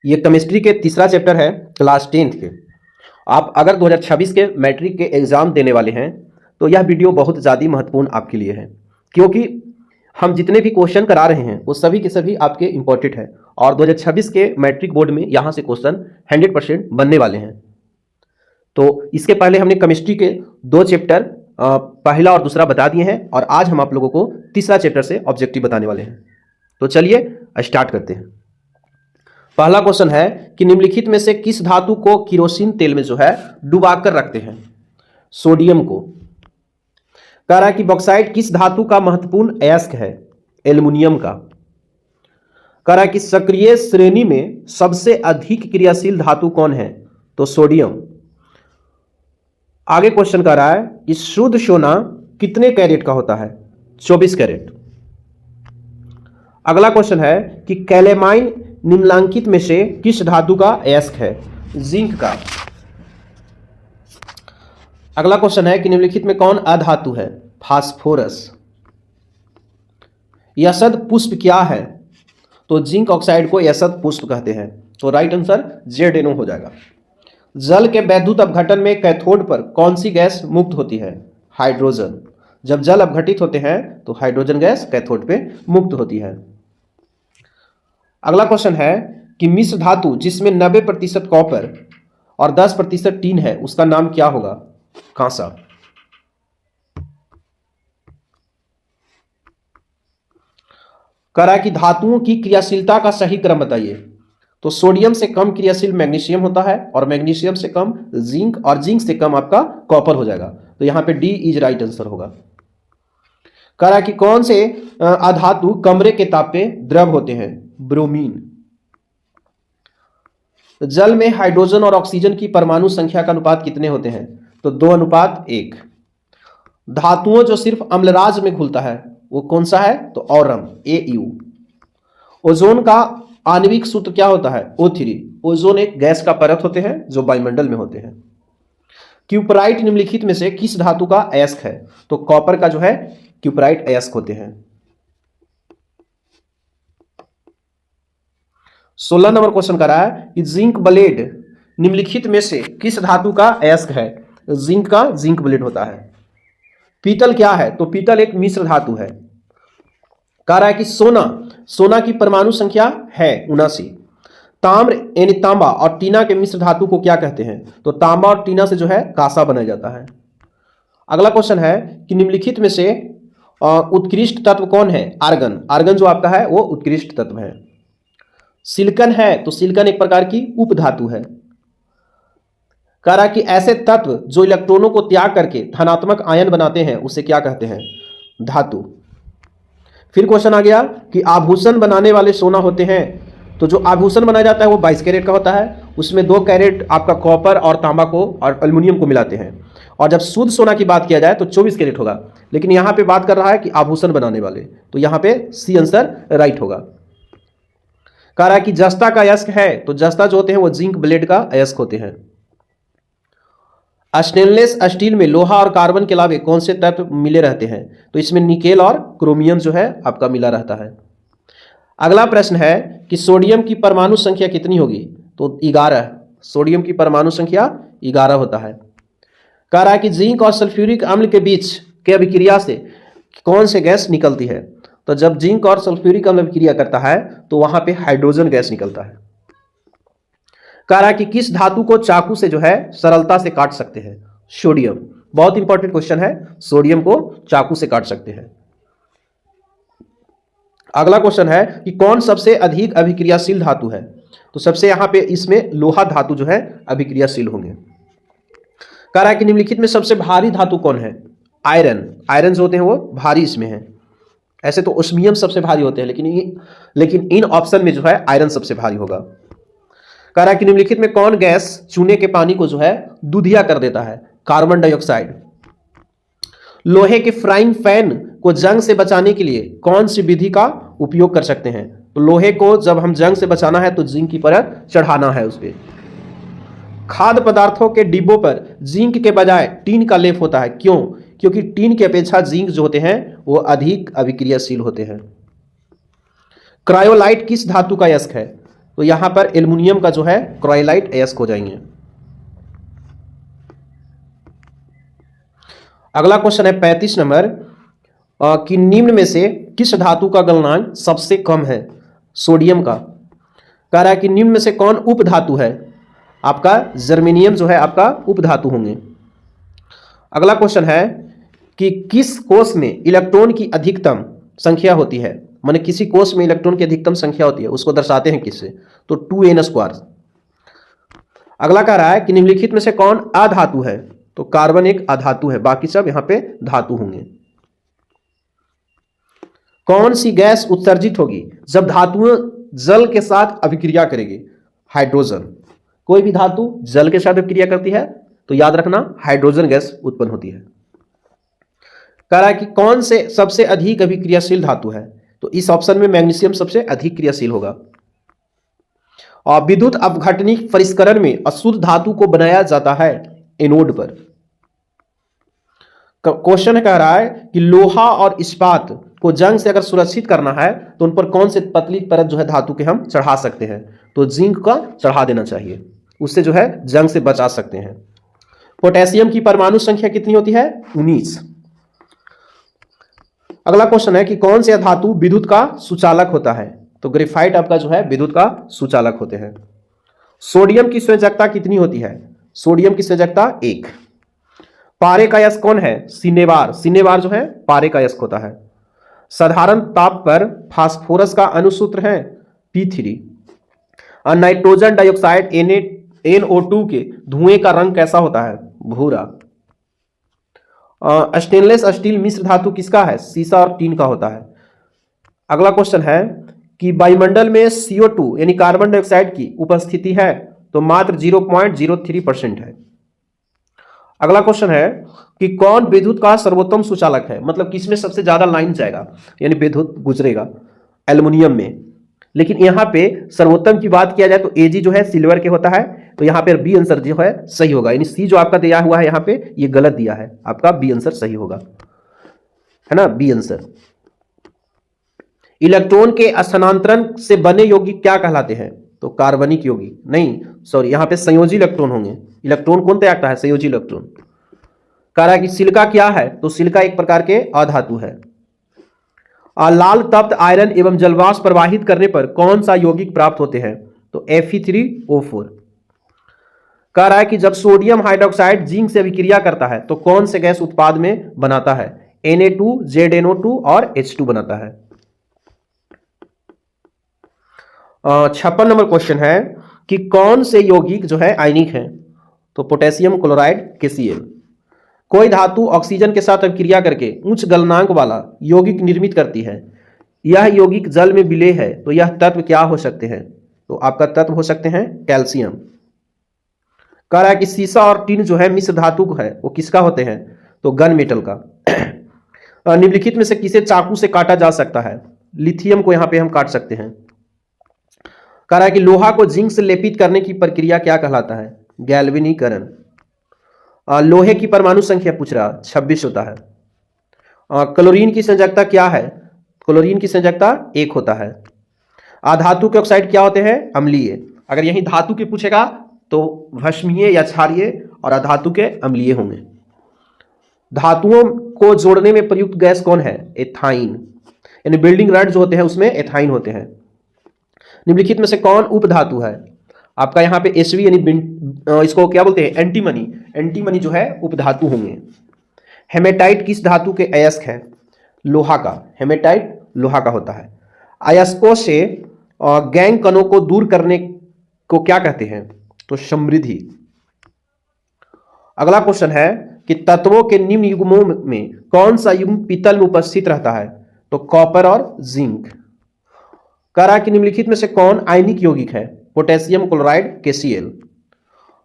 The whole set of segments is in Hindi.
ये केमिस्ट्री के तीसरा चैप्टर है क्लास 10th के। आप अगर 2026 के मैट्रिक के एग्ज़ाम देने वाले हैं तो यह वीडियो बहुत ज़्यादा महत्वपूर्ण आपके लिए है, क्योंकि हम जितने भी क्वेश्चन करा रहे हैं वो सभी के सभी आपके इंपॉर्टेंट है और 2026 के मैट्रिक बोर्ड में यहाँ से क्वेश्चन 100% बनने वाले हैं। तो इसके पहले हमने केमिस्ट्री के 2 चैप्टर पहला और दूसरा बता दिए हैं और आज हम आप लोगों को तीसरा चैप्टर से ऑब्जेक्टिव बताने वाले हैं। तो चलिए स्टार्ट करते हैं। पहला क्वेश्चन है कि निम्नलिखित में से किस धातु को किरोसिन तेल में जो है डुबाकर रखते हैं? सोडियम को। कह रहा है कि बॉक्साइट किस धातु का महत्वपूर्ण अयस्क है? एल्युमिनियम का। कह रहा है कि सक्रिय श्रेणी में सबसे अधिक क्रियाशील धातु कौन है? तो सोडियम। आगे क्वेश्चन कह रहा है कि शुद्ध सोना कितने कैरेट का होता है? 24 कैरेट। अगला क्वेश्चन है कि कैलेमाइन निम्नलिखित में से किस धातु का अयस्क है? जिंक का। अगला क्वेश्चन है कि निम्नलिखित में कौन अधातु है? फास्फोरस। यसद पुष्प क्या है? तो जिंक ऑक्साइड को यसद पुष्प कहते हैं। तो राइट आंसर ZNO हो जाएगा। जल के वैद्युत अपघटन में कैथोड पर कौन सी गैस मुक्त होती है? हाइड्रोजन। जब जल अपघटित होते हैं तो हाइड्रोजन गैस कैथोड पे मुक्त होती है। अगला क्वेश्चन है कि मिश्र धातु जिसमें 90% कॉपर और 10% टीन है उसका नाम क्या होगा? कांसा। कह रहा है कि धातुओं की क्रियाशीलता का सही क्रम बताइए। तो सोडियम से कम क्रियाशील मैग्नीशियम होता है और मैग्नीशियम से कम जिंक और जिंक से कम आपका कॉपर हो जाएगा। तो यहां पे डी इज राइट आंसर होगा। कह रहा है कि कौन से अधातु कमरे के ताप पे द्रव होते हैं? ब्रोमीन। जल में हाइड्रोजन और ऑक्सीजन की परमाणु संख्या का अनुपात कितने होते हैं? तो 2:1। धातुओं जो सिर्फ अम्लराज में घुलता है वो कौन सा है? तो औरम AU। ओजोन का आणविक सूत्र क्या होता है? O3। ओजोन एक गैस का परत होते हैं जो वायुमंडल में होते हैं। क्यूपराइट निम्नलिखित में से किस धातु का अयस्क है? तो कॉपर का जो है क्यूपराइट अयस्क होते हैं। 16 नंबर क्वेश्चन कर रहा है कि जिंक ब्लेड निम्नलिखित में से किस धातु का अयस्क है? जिंक का जिंक ब्लेड होता है। पीतल क्या है? तो पीतल एक मिश्र धातु है। कह रहा है कि सोना की परमाणु संख्या है 79। ताम्र यानी तांबा और टीना के मिश्र धातु को क्या कहते हैं? तो तांबा और टीना से जो है कांसा बनाया जाता है। अगला क्वेश्चन है कि निम्नलिखित में से उत्कृष्ट तत्व कौन है? आर्गन। आर्गन जो आपका है वो उत्कृष्ट तत्व है। सिलिकन है तो सिलिकन एक प्रकार की उपधातु है। कह रहा कि ऐसे तत्व जो इलेक्ट्रॉनों को त्याग करके धनात्मक आयन बनाते हैं उसे क्या कहते हैं? धातु। फिर क्वेश्चन आ गया कि आभूषण बनाने वाले सोना होते हैं, तो जो आभूषण बनाया जाता है वो 22 कैरेट का होता है। उसमें 2 कैरेट आपका कॉपर और तांबा को और एल्युमिनियम को मिलाते हैं। और जब शुद्ध सोना की बात किया जाए तो 24 कैरेट होगा, लेकिन यहाँ पे बात कर रहा है कि आभूषण बनाने वाले, तो यहाँ पे सी आंसर राइट होगा। कह रहा है कि जस्ता का अयस्क है, तो जस्ता जो होते हैं वो जिंक ब्लेड का अयस्क होते हैं। स्टेनलेस स्टील में लोहा और कार्बन के अलावा कौन से तत्व मिले रहते हैं? तो इसमें निकेल और क्रोमियम जो है आपका मिला रहता है। अगला प्रश्न है कि सोडियम की परमाणु संख्या कितनी होगी? तो 11। सोडियम की परमाणु संख्या 11 होता है। कह रहा है कि जिंक और सल्फ्यूरिक अम्ल के बीच के अभिक्रिया से कौन से गैस निकलती है? तो जब जिंक और सल्फ्यूरिक अम्ल अभिक्रिया करता है तो वहां पे हाइड्रोजन गैस निकलता है। कह रहा है कि किस धातु को चाकू से जो है सरलता से काट सकते हैं? सोडियम। बहुत इंपॉर्टेंट क्वेश्चन है, सोडियम को चाकू से काट सकते हैं। अगला क्वेश्चन है कि कौन सबसे अधिक अभिक्रियाशील धातु है? तो सबसे यहां पे इसमें लोहा धातु जो है अभिक्रियाशील होंगे। कह रहा है कि निम्नलिखित में सबसे भारी धातु कौन है? आयरन। आयरन जो होते हैं वो भारी इसमें है। ऐसे तो ओस्मियम सबसे भारी होते हैं, लेकिन इन ऑप्शन में जो है आयरन सबसे भारी होगा। कह रहा है कि निम्नलिखित में कौन गैस चूने के पानी को जो है दूधिया कर देता है? Carbon dioxide. लोहे के फ्राइंग पैन को जंग से बचाने के लिए कौन सी विधि का उपयोग कर सकते हैं? तो लोहे को जब हम जंग से बचाना है तो जिंक की परत चढ़ाना है उस पर। खाद्य पदार्थों के डिब्बों पर जिंक के बजाय टीन का लेप होता है, क्यों? क्योंकि टीन की अपेक्षा जिंक जो होते हैं वो अधिक अभिक्रियाशील होते हैं। क्रायोलाइट किस धातु का अयस्क है? तो यहां पर एल्युमिनियम का जो है क्रोइलाइट अयस्क हो जाएंगे। अगला क्वेश्चन है 35 नंबर कि निम्न में से किस धातु का गलनांक सबसे कम है? सोडियम का। कह रहा है कि निम्न में से कौन उप धातु है? आपका जर्मेनियम जो है आपका उप धातु होंगे। अगला क्वेश्चन है कि किस कोष में इलेक्ट्रॉन की अधिकतम संख्या होती है? माने किसी कोष में इलेक्ट्रॉन की अधिकतम संख्या होती है, उसको दर्शाते हैं किससे? तो 2n²। अगला कह रहा है कि निम्नलिखित में से कौन अधातु है? तो कार्बन एक अधातु है, बाकी सब यहां पे धातु होंगे। कौन सी गैस उत्सर्जित होगी जब धातुएं जल के साथ अभिक्रिया करेगी? हाइड्रोजन। कोई भी धातु जल के साथ अभिक्रिया करती है तो याद रखना हाइड्रोजन गैस उत्पन्न होती है। कह रहा है कि कौन से सबसे अधिक अभिक्रियाशील धातु है? तो इस ऑप्शन में मैग्नीशियम सबसे अधिक क्रियाशील होगा। और विद्युत अपघटनिक परिष्करण में अशुद्ध धातु को बनाया जाता है एनोड पर। क्वेश्चन कह रहा है कि लोहा और इस्पात को जंग से अगर सुरक्षित करना है तो उन पर कौन से पतली परत जो है धातु के हम चढ़ा सकते हैं? तो जिंक का चढ़ा देना चाहिए, उससे जो है जंग से बचा सकते हैं। पोटेशियम की परमाणु संख्या कितनी होती है? 19। अगला क्वेश्चन है कि कौन से धातु विद्युत का सुचालक होता है? तो ग्रेफाइट आपका जो है विद्युत का सुचालक होते हैं। सोडियम की संयोजकता कितनी होती है? सोडियम की संयोजकता 1। पारे का अयस्क कौन है? सिनेबार। सिनेबार जो है पारे का अयस्क होता है। साधारण ताप पर फास्फोरस का अणुसूत्र है P3। और नाइट्रोजन डाइऑक्साइड NO2 के धुएं का रंग कैसा होता है? भूरा। स्टेनलेस स्टील मिश्र धातु किसका है? सीसा और टीन का होता है। अगला क्वेश्चन है कि वायुमंडल में CO2 यानी कार्बन डाइऑक्साइड की उपस्थिति है तो मात्र 0.03% है। अगला क्वेश्चन है कि कौन विद्युत का सर्वोत्तम सुचालक है? मतलब किसमें सबसे ज्यादा लाइन जाएगा यानी विद्युत गुजरेगा? एल्युमिनियम में। लेकिन यहां पे सर्वोत्तम की बात किया जाए तो Ag जो है सिल्वर के होता है, तो यहां पे बी आंसर जो है सही होगा। यानी सी जो आपका दिया हुआ है यहां पे ये गलत दिया है, आपका बी आंसर सही होगा, है ना, बी आंसर। इलेक्ट्रॉन के स्थानांतरण से बने यौगिक क्या कहलाते हैं? तो कार्बनिक यौगिक नहीं, सॉरी, यहां पे संयोजी इलेक्ट्रॉन होंगे। इलेक्ट्रॉन कौन तैयार करता है? संयोजी इलेक्ट्रॉन। कह रहा है कि सिलिका क्या है? तो सिलिका एक प्रकार के अधातु है। लाल तप्त आयरन एवं जलवाष्प प्रवाहित करने पर कौन सा यौगिक प्राप्त होते हैं? तो Fe3O4। कह रहा है कि जब सोडियम हाइड्रोक्साइड जिंक से अभिक्रिया करता है तो कौन से गैस उत्पाद में बनाता है? Na2, ZNO2 और H2 बनाता है। 56 नंबर क्वेश्चन है कि कौन से यौगिक जो है आयनिक है? तो पोटेशियम क्लोराइड KCl। कोई धातु ऑक्सीजन के साथ अभिक्रिया करके उच्च गलनांक वाला यौगिक निर्मित करती है, यह यौगिक जल में विलेय है तो यह तत्व क्या हो सकते हैं? तो आपका तत्व हो सकते हैं कैल्शियम। कह रहा है कि सीसा और टिन जो है मिश्र धातु है वो किसका होते हैं? तो गन मेटल का। निम्नलिखित में से किसे चाकू से काटा जा सकता है? लिथियम को यहां पे हम काट सकते हैं। कह रहा है कि लोहा को जिंक से लेपित करने की प्रक्रिया क्या कहलाता है? गैल्वेनीकरण। लोहे की परमाणु संख्या पूछ रहा, 26 होता है। क्लोरीन की संयोजकता क्या है? क्लोरीन की संयोजकता 1 होता है। अधातु के ऑक्साइड क्या होते हैं? अम्लीय। अगर यही धातु के पूछेगा तो भस्मीय या क्षारीय, और अधातु के अम्लीय होंगे। धातुओं को जोड़ने में प्रयुक्त गैस कौन है? एथाइन। यानी बिल्डिंग रड जो होते हैं उसमें एथाइन होते हैं। निम्नलिखित में से कौन उप धातु है? आपका यहाँ पे Sv यानी इसको क्या बोलते हैं? एंटीमनी। एंटीमनी जो है उप धातु होंगे। हेमेटाइट किस धातु के अयस्क है? लोहा का। हेमेटाइट लोहा का होता है। अयस्कों से गैंग कणों को दूर करने को क्या कहते हैं? तो समृद्धि। अगला क्वेश्चन है कि तत्वों के निम्न युग्मों में कौन सा युग्म पीतल में उपस्थित रहता है? तो कॉपर और जिंक। कह रहा है कि निम्नलिखित में से कौन आयनिक यौगिक है? Potassium chloride KCl।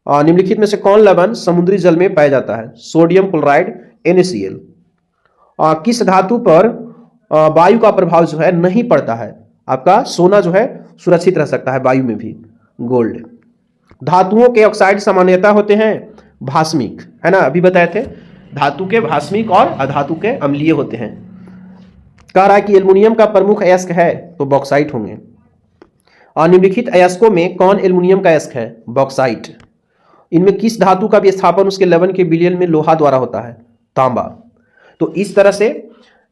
और निम्नलिखित में से कौन लवण समुद्री जल में पाया जाता है? Sodium chloride NaCl। किस धातु पर वायु का प्रभाव जो है नहीं पड़ता है? आपका सोना जो है सुरक्षित रह सकता है वायु में भी, गोल्ड। धातुओं के ऑक्साइड सामान्यतः होते हैं भास्मिक, है ना, अभी बताए थे। धातु के भास्मिक और अधातु के अम्लीय होते हैं। कह रहा है कि एल्युमिनियम का प्रमुख अयस्क है? तो बॉक्साइट होंगे। और निम्नलिखित अयस्कों में कौन एल्युमिनियम का अयस्क है? बॉक्साइट। इनमें किस धातु का विस्थापन उसके लवण के विलयन में लोहा द्वारा होता है? तांबा। तो इस तरह से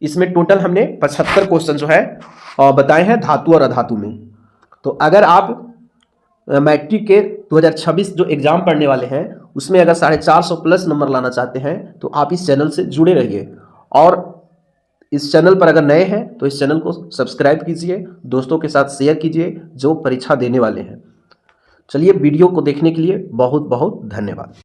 इसमें टोटल हमने 75 क्वेश्चन जो है बताए हैं धातु और अधातु में। तो अगर आप मैट्रिक के 2026 जो एग्जाम पढ़ने वाले हैं उसमें अगर 450 प्लस नंबर लाना चाहते हैं तो आप इस चैनल से जुड़े रहिए, और इस चैनल पर अगर नए हैं तो इस चैनल को सब्सक्राइब कीजिए, दोस्तों के साथ शेयर कीजिए जो परीक्षा देने वाले हैं। चलिए, वीडियो को देखने के लिए बहुत बहुत धन्यवाद।